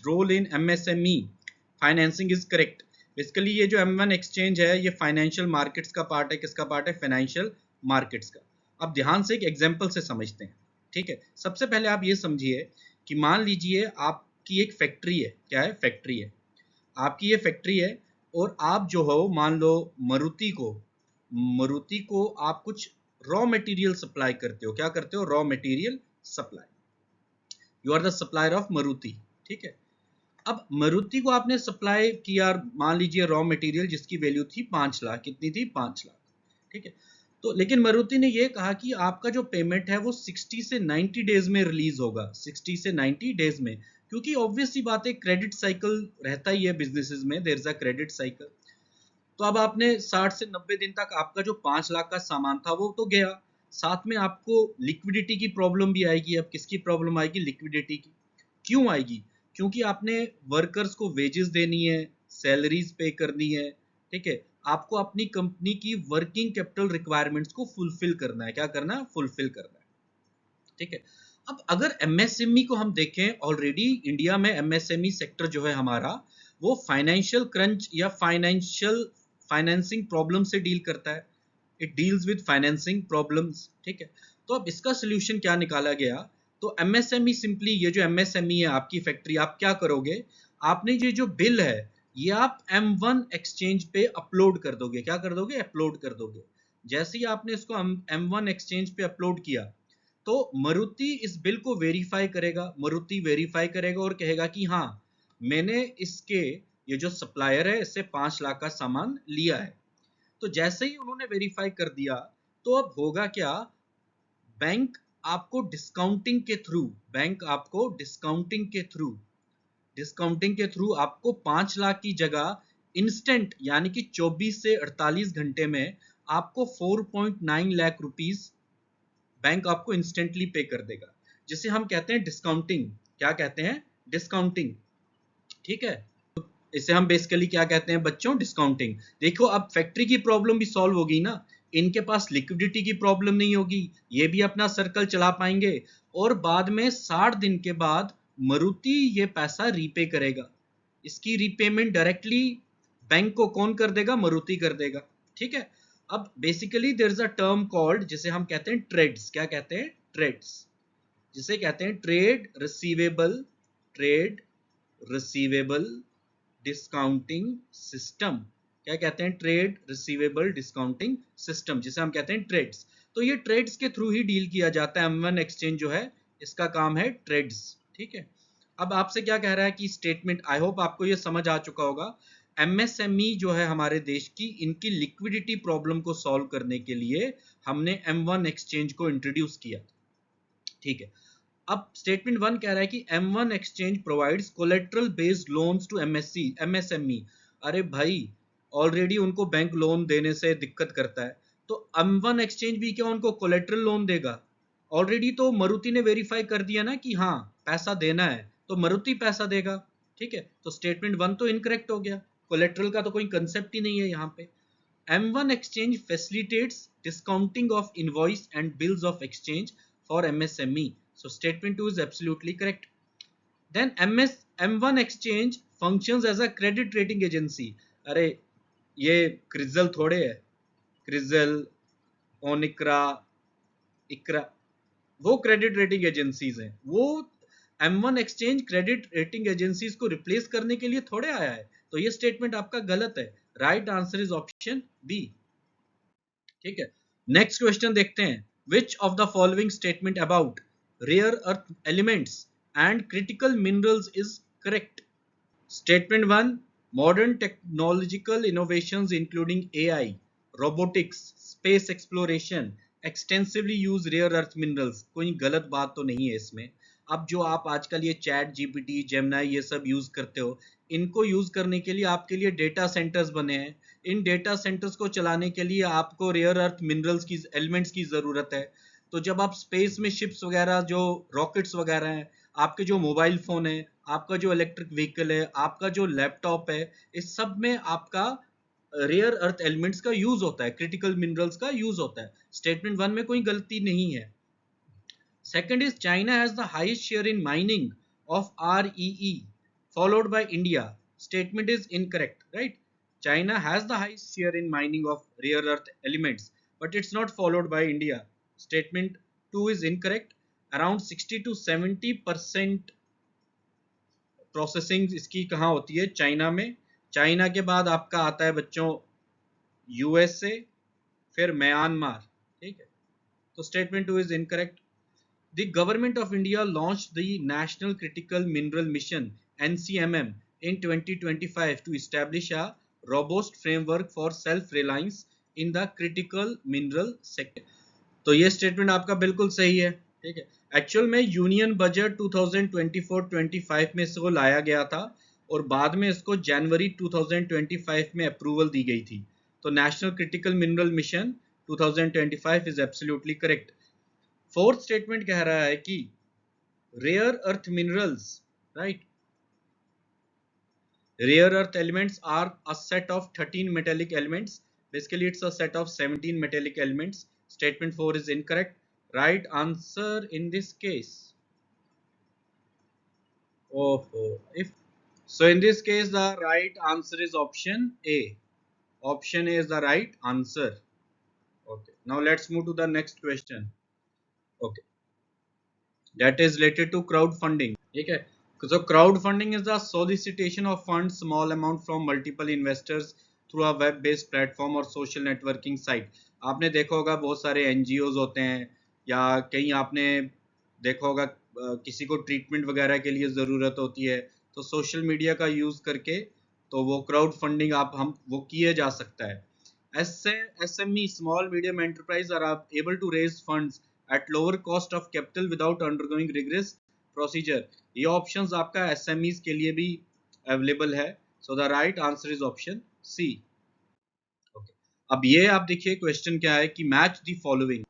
role in MSME financing is correct? Basically ये जो M1 exchange है, ये financial markets का part है। किसका पार्ट है? फाइनेंशियल मार्केट्स का। अब ध्यान से एक एग्जांपल से समझते हैं, ठीक है। सबसे पहले आप ये समझिए कि मान लीजिए आपकी एक फैक्ट्री है। क्या है? फैक्ट्री है, आपकी ये फैक्ट्री है, और आप जो हो, मान लो मारुति को आप कुछ रॉ मटेरियल सप्लाई करते हो। क्या करते हो? Raw material supply. You are the supplier of Maruti, ठीक है। अब मारुति को आपने सप्लाई किया, मान लीजिए रॉ मटेरियल जिसकी वैल्यू थी 5 लाख। कितनी थी? 5 लाख, ठीक है। तो लेकिन मारुति ने ये कहा कि आपका जो पेमेंट है वो 60 से 90 डेज में रिलीज होगा, 60 से 90 डेज में, क्योंकि ऑब्वियस सी बात है, क्रेडिट साइकिल रहता ही है बिजनेसेस में, there is a credit cycle. तो अब आपने 60 से 90 दिन तक आपका जो 5 लाख का सामान था वो तो गया, साथ में आपको लिक्विडिटी की प्रॉब्लम भी आएगी। अब किसकी प्रॉब्लम आएगी? लिक्विडिटी की। क्यों आएगी? क्योंकि आपने वर्कर्स को वेजेस देनी है, सैलरीज पे करनी है, ठीक है। आपको अपनी कंपनी की वर्किंग कैपिटल रिक्वायरमेंट्स को फुलफिल करना है। क्या करना है? फुलफिल करना है, ठीक है। अब अगर एमएसएमई को हम देखें, ऑलरेडी इंडिया में एमएसएमई सेक्टर जो है हमारा, वो फाइनेंशियल क्रंच या फाइनेंसिंग प्रॉब्लम से डील करता है। It deals with financing problems, ठीक है। तो अब इसका सोल्यूशन क्या निकाला गया? तो एमएसएमई सिंपली, ये जो एमएसएमई है आपकी फैक्ट्री, आप क्या करोगे? आपने ये जो बिल है ये आप M1 एक्सचेंज पे अपलोड कर दोगे। क्या कर दोगे? अपलोड कर दोगे। जैसे ही आपने इसको M1 एक्सचेंज पे अपलोड किया, तो मारुति इस बिल को वेरीफाई करेगा। मारुति वेरीफाई करेगा और कहेगा कि हाँ, मैंने इसके, ये जो सप्लायर है, इससे 5 लाख का सामान लिया है। तो जैसे ही उन्होंने वेरीफाई कर दिया, तो अब होगा क्या? बैंक आपको डिस्काउंटिंग के थ्रू, आपको 5 लाख की जगह इंस्टेंट, यानी कि 24 से 48 घंटे में आपको 4.9 लाख रुपीस बैंक आपको इंस्टेंटली पे कर देगा, जिसे हम कहते हैं डिस्काउंटिंग। क्या कहते हैं? डिस्काउंटिंग, ठीक है। इसे हम बेसिकली क्या कहते हैं बच्चों? डिस्काउंटिंग। देखो, अब फैक्ट्री की प्रॉब्लम भी सॉल्व होगी ना, इनके पास लिक्विडिटी की प्रॉब्लम नहीं होगी, ये भी अपना सर्कल चला पाएंगे, और बाद में 60 दिन के बाद मारुति ये पैसा रीपे करेगा। इसकी रीपेमेंट डायरेक्टली बैंक को कौन कर देगा? मारुति कर देगा, ठीक है। अब basically there is a term called, जिसे हम कहते हैं ट्रेड्स। क्या कहते हैं? ट्रेड्स, जिसे कहते हैं trade receivable, trade receivable discounting system. क्या कहते हैं? ट्रेड रिसीवेबल डिस्काउंटिंग सिस्टम, जिसे हम कहते हैं ट्रेड्स। तो ये ट्रेड्स के थ्रू ही डील किया जाता है। M1 एक्सचेंज जो है इसका काम है ट्रेड्स, ठीक है। अब आपसे क्या कह रहा है कि स्टेटमेंट, आई होप आपको ये समझ आ चुका होगा। MSME जो है हमारे देश की, इनकी लिक्विडिटी प्रॉब्लम को सॉल्व करने के लिए हमने M1 एक्सचेंज को इंट्रोड्यूस किया, ठीक है। अब स्टेटमेंट 1 कह रहा है कि M1 exchange provides collateral based loans to MSME। अरे भाई, ऑलरेडी उनको बैंक लोन देने से दिक्कत करता है, तो M1 एक्सचेंज भी क्या उनको कोलेटरल लोन देगा? ऑलरेडी तो मारुति ने वेरीफाई कर दिया ना कि हाँ पैसा देना है, तो मारुति पैसा देगा, ठीक है। तो स्टेटमेंट 1 तो इनकरेक्ट हो गया, कोलेटरल का तो कोई कंसेप्ट ही नहीं है यहाँ पे। M1 exchange facilitates discounting of invoice and bills of exchange for MSME. So statement 2 is absolutely correct. Then M1 exchange functions as a credit rating agency. अरे ये क्रिजल थोड़े है, क्रिजल, ओनिक्रा, इक्रा, वो क्रेडिट रेटिंग एजेंसीज हैं। वो M1 exchange credit rating agencies को replace करने के लिए थोड़े आया है। तो ये स्टेटमेंट आपका गलत है। Right answer is option B, ठीक है। नेक्स्ट क्वेश्चन देखते हैं। Which of the following statement about rare earth elements and critical minerals is correct? Statement 1, modern technological innovations including AI, robotics, space exploration extensively use rare earth minerals. कोई गलत बात तो नहीं है इसमें। अब जो आप आजकल ये चैट GPT, जेमिनी ये सब यूज करते हो, इनको यूज करने के लिए आपके लिए डेटा सेंटर्स बने हैं। इन डेटा सेंटर्स को चलाने के लिए आपको रेयर अर्थ मिनरल्स की, एलिमेंट्स की जरूरत है। तो जब आप स्पेस में शिप्स वगैरह, जो रॉकेट्स वगैरह हैं, आपके जो मोबाइल फोन है, आपका जो इलेक्ट्रिक व्हीकल है, आपका जो लैपटॉप है, इस सब में आपका रेयर अर्थ एलिमेंट्स का यूज होता है, क्रिटिकल मिनरल्स का यूज होता है। स्टेटमेंट 1 में कोई गलती नहीं है। Second is China has the highest share in mining of REE followed by India. Statement is incorrect, right? China has the highest share in mining of rare earth elements, but it's not followed by India. Statement 2 is incorrect. Around 60 to 70% processing इसकी कहाँ होती है? China में। China के बाद आपका आता है बच्चों USA, फिर म्यांमार, ठीक है। तो statement 2 is incorrect. The government of India launched the National Critical Mineral Mission (NCMM) in 2025 to establish a robust framework for self-reliance in the critical mineral sector. तो ये स्टेटमेंट आपका बिल्कुल सही है, ठीक है। एक्चुअल में यूनियन बजट 2024-25 में इसको लाया गया था और बाद में इसको जनवरी 2025 में अप्रूवल दी गई थी। तो national critical mineral mission 2025 is absolutely correct. Fourth statement कह रहा है कि rare earth minerals, right, rare earth elements are a set of 13 metallic elements. Basically it's a set of 17 metallic elements. Statement 4 is incorrect. Right answer in this case. If so, in this case, the right answer is option A. Option A is the right answer. Okay. Now let's move to the next question. Okay. That is related to crowdfunding. Okay. So crowdfunding is the solicitation of funds, small amount from multiple investors through a web-based platform or social networking site. आपने देखा होगा बहुत सारे NGOs होते हैं, या कहीं आपने देखा होगा किसी को ट्रीटमेंट वगैरह के लिए ज़रूरत होती है, तो सोशल मीडिया का यूज़ करके तो वो क्राउड फंडिंग वो किए जा सकता है। SME, small medium enterprise, are able to raise funds at lower cost of capital without undergoing rigorous procedure. ये ऑप्शंस आपका SMEs के लिए भी अवेलेबल है। So the right answer is option C. अब ये आप देखिए क्वेश्चन क्या है कि मैच द फॉलोइंग,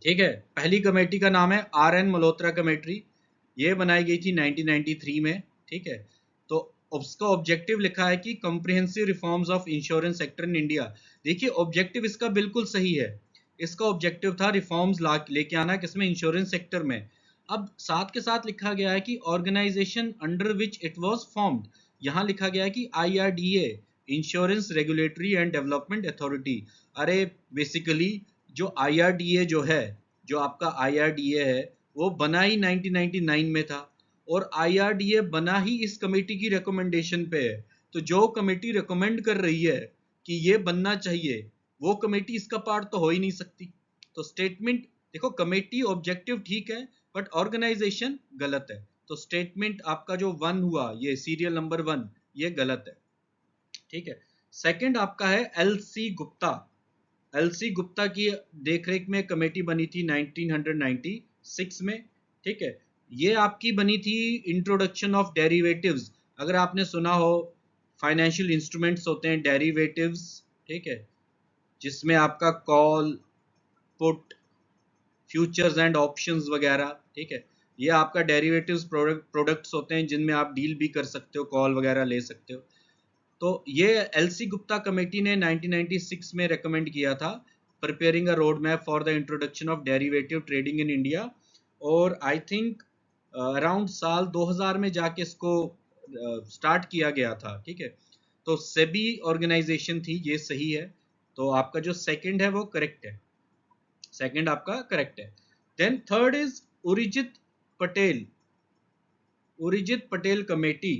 ठीक है। पहली कमेटी का नाम है RN मल्होत्रा कमेटी। ये बनाई गई थी 1993 में, ठीक है। तो उसका ऑब्जेक्टिव लिखा है कि comprehensive reforms of insurance sector in India. देखिए ऑब्जेक्टिव इसका बिल्कुल सही है। इसका ऑब्जेक्टिव था रिफॉर्म्स लेके आना, किसमें? इंश्योरेंस सेक्टर में। अब साथ के साथ लिखा गया है कि organisation under which it was formed. यहाँ लिखा गया है कि IRDA, insurance regulatory and development authority. अरे बेसिकली जो IRDA जो है, जो आपका IRDA है, वो बना ही 1999 में था, और IRDA बना ही इस कमेटी की रिकमेंडेशन पे है। तो जो कमेटी रिकमेंड कर रही है कि ये बनना चाहिए, वो कमेटी इसका पार्ट तो हो ही नहीं सकती। तो स्टेटमेंट देखो, कमेटी ऑब्जेक्टिव ठीक है बट ऑर्गेनाइजेशन गलत है। तो स्टेटमेंट आपका जो 1 हुआ, ये सीरियल नंबर 1, ये गलत है। ठीक है। सेकंड आपका है LC गुप्ता। LC गुप्ता की देखरेख में कमेटी बनी थी 1996 में। ठीक है। ये आपकी बनी थी इंट्रोडक्शन ऑफ डेरिवेटिव्स। अगर आपने सुना हो, फाइनेंशियल इंस्ट्रूमेंट्स होते हैं डेरिवेटिव्स, ठीक है, जिसमें आपका call, put, futures and options वगैरह, ठीक है, ये आपका डेरिवेटिव्स प्रोडक्ट्स होते हैं जिनमें आप डील भी कर सकते हो, कॉल वगैरह ले सकते हो। तो ये LC गुप्ता कमेटी ने 1996 में रेकमेंड किया था, preparing a road map for the introduction of derivative trading in India, और आई थिंक अराउंड साल 2000 में जाके इसको स्टार्ट किया गया था। ठीक है। तो सेबी ऑर्गेनाइजेशन थी, ये सही है। तो आपका जो सेकंड है वो करेक्ट है, सेकंड आपका करेक्ट है। Then third is Urjit Patel, Urjit Patel committee,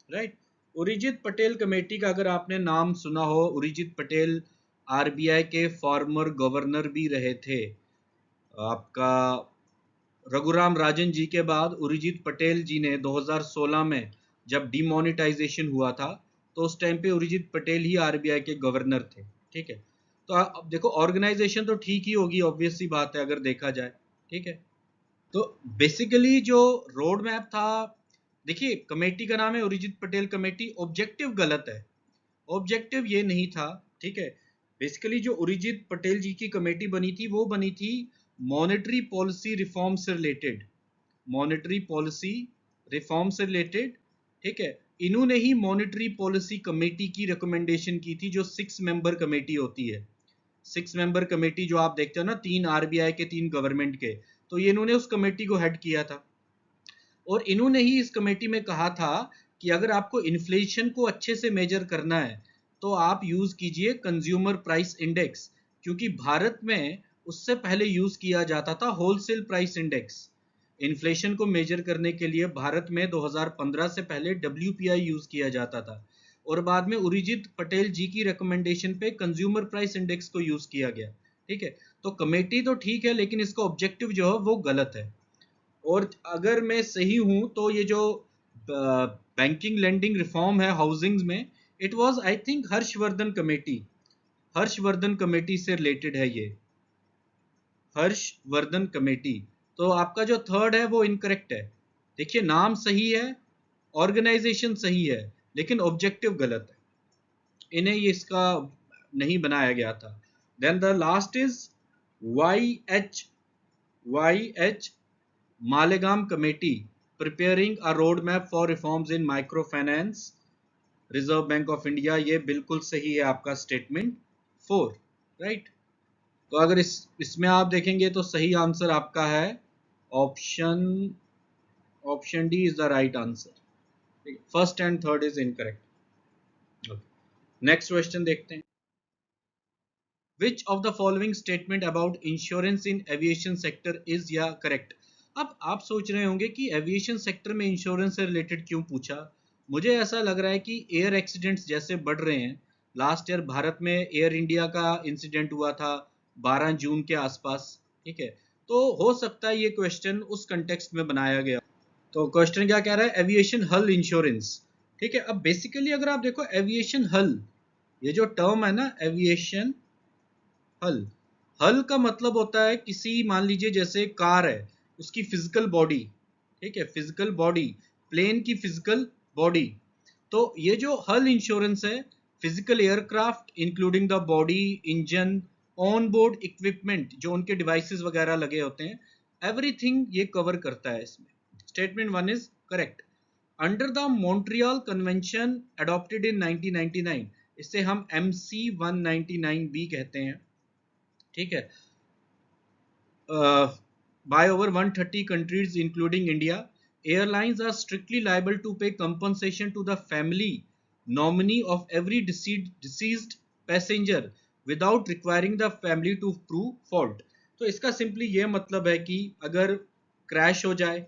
right. Urjit Patel committee का अगर आपने नाम सुना हो, उर्जित पटेल RBI के फॉर्मर गवर्नर भी रहे थे। आपका रघुराम राजन जी के बाद उर्जित पटेल जी ने 2016 में जब डिमोनेटाइजेशन हुआ था, तो उस टाइम पे उर्जित पटेल ही RBI के गवर्नर थे। ठीक है। तो अब देखो, ऑर्गेनाइजेशन तो ठीक ही होगी, ऑब्वियस सी बात है अगर देखा जाए। ठीक है। तो बेसिकली जो रोड मैप था, देखिए कमेटी का नाम है उर्जित पटेल कमेटी, ऑब्जेक्टिव गलत है, ऑब्जेक्टिव ये नहीं था। ठीक है। बेसिकली जो उर्जित पटेल जी की कमेटी बनी थी, वो बनी थी मॉनेटरी पॉलिसी रिफॉर्म से रिलेटेड, मॉनेटरी पॉलिसी रिफॉर्म से रिलेटेड। ठीक है। इन्होंने ही मॉनेटरी पॉलिसी कमेटी की रिकमेंडेशन की थी, जो 6 मेंबर कमेटी होती है। 6 मेंबर कमेटी जो आप देखते हो ना, 3 RBI के, 3 गवर्नमेंट के, तो ये इन्होंने उस कमेटी को हेड किया था। और इन्होंने ही इस कमेटी में कहा था कि अगर आपको इन्फ्लेशन को अच्छे से मेजर करना है, तो आप यूज कीजिए कंज्यूमर प्राइस इंडेक्स, क्योंकि भारत में उससे पहले यूज किया जाता था होलसेल प्राइस इंडेक्स। इन्फ्लेशन को मेजर करने के लिए भारत में 2015 से पहले WPI यूज किया जाता था, और बाद में उर्जित पटेल जी की रिकमेंडेशन पे कंज्यूमर प्राइस इंडेक्स को यूज किया गया। ठीक है। तो कमेटी तो ठीक है, लेकिन इसका ऑब्जेक्टिव जो है वो गलत है। और अगर मैं सही हूं तो ये जो बैंकिंग लेंडिंग रिफॉर्म है हाउसिंग में, it was I think Harshvardhan committee, Harshvardhan committee से रिलेटेड है ये, हर्षवर्धन कमेटी। तो आपका जो थर्ड है वो इनकरेक्ट है। देखिए, नाम सही है, ऑर्गेनाइजेशन सही है, लेकिन ऑब्जेक्टिव गलत है, इन्हें ये इसका नहीं बनाया गया था। Then the last is YH Malegaon Committee, preparing a roadmap for reforms in microfinance, reserve bank of India. ये बिल्कुल सही है आपका स्टेटमेंट 4, राइट। तो अगर इसमें आप देखेंगे तो सही आंसर आपका है option option D is the right answer. First and third is incorrect. Next question देखते हैं। Which of the following statement about insurance in aviation sector is या correct? अब आप सोच रहे होंगे कि एविएशन सेक्टर में इंश्योरेंस से रिलेटेड क्यों पूछा। मुझे ऐसा लग रहा है कि एयर एक्सीडेंट्स जैसे बढ़ रहे हैं, लास्ट ईयर भारत में एयर इंडिया का इंसिडेंट हुआ था 12 जून के आसपास। ठीक है। तो हो सकता है ये क्वेश्चन उस कंटेक्स्ट में बनाया गया। तो क्वेश्चन क्या कह रहा है, एविएशन हल इंश्योरेंस। ठीक है। अब बेसिकली अगर आप देखो एविएशन हल, ये जो टर्म है ना, एविएशन हल, हल का मतलब होता है किसी, मान लीजिए जैसे कार है, उसकी फिजिकल बॉडी, ठीक है, फिजिकल बॉडी, प्लेन की फिजिकल बॉडी। तो ये जो हल इंश्योरेंस है, physical aircraft including the body, engine, on board equipment, जो उनके डिवाइसेस वगैरह लगे होते हैं, एवरीथिंग ये कवर करता है इसमें। Statement 1 is correct. Under the Montreal convention adopted in 1999, इसे हम MC 199B कहते हैं। ठीक है। By over 130 countries including India, Airlines are strictly liable to pay compensation to the family nominee of every deceased passenger without requiring the family to prove fault. तो इसका simply ये मतलब है कि अगर क्रैश हो जाए,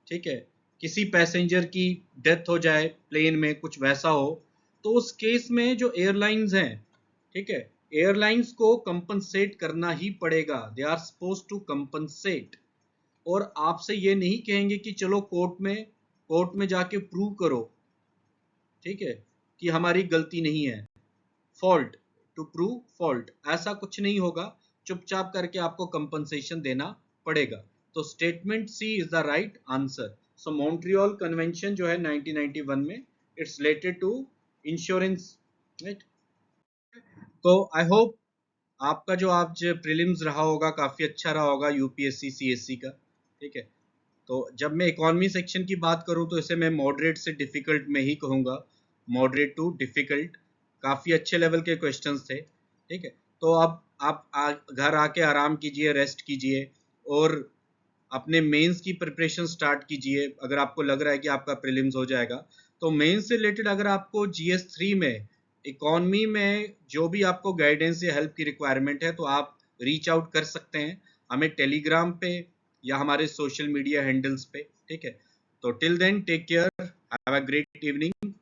ठीक है, किसी पैसेंजर की डेथ हो जाए, प्लेन में कुछ वैसा हो, तो उस केस में जो एयरलाइंस हैं, ठीक है, एयरलाइंस को कंपनसेट करना ही पड़ेगा. They are suppose to compensate. और आपसे ये नहीं कहेंगे कि चलो कोर्ट में जाके प्रूव करो, ठीक है, कि हमारी गलती नहीं है, फॉल्ट, टू प्रूव फॉल्ट, ऐसा कुछ नहीं होगा. चुपचाप करके आपको कंपनसेशन देना पड़ेगा. तो statement C is the right answer. So Montreal convention जो है 1991 में, it's related to insurance, right. तो आई होप आपका जो आज प्रीलिम्स रहा होगा काफ़ी अच्छा रहा होगा यूपीएससी सीएससी का, ठीक है. तो जब मैं इकोनॉमी सेक्शन की बात करूं तो इसे मैं मॉडरेट से डिफ़िकल्ट में ही कहूँगा, मॉडरेट टू डिफ़िकल्ट. काफ़ी अच्छे लेवल के क्वेश्चंस थे, ठीक है. तो अब आप घर आके आराम कीजिए, रेस्ट कीजिए और अपने मेंस की प्रिपरेशन स्टार्ट कीजिए. अगर आपको लग रहा है कि आपका प्रीलिम्स हो जाएगा, तो मेंस से रिलेटेड अगर आपको जीएस 3 में, इकोनॉमी में जो भी आपको गाइडेंस या हेल्प की रिक्वायरमेंट है, तो आप रीच आउट कर सकते हैं हमें टेलीग्राम पे या हमारे सोशल मीडिया हैंडल्स पे, ठीक है. तो till then take care, have a great evening.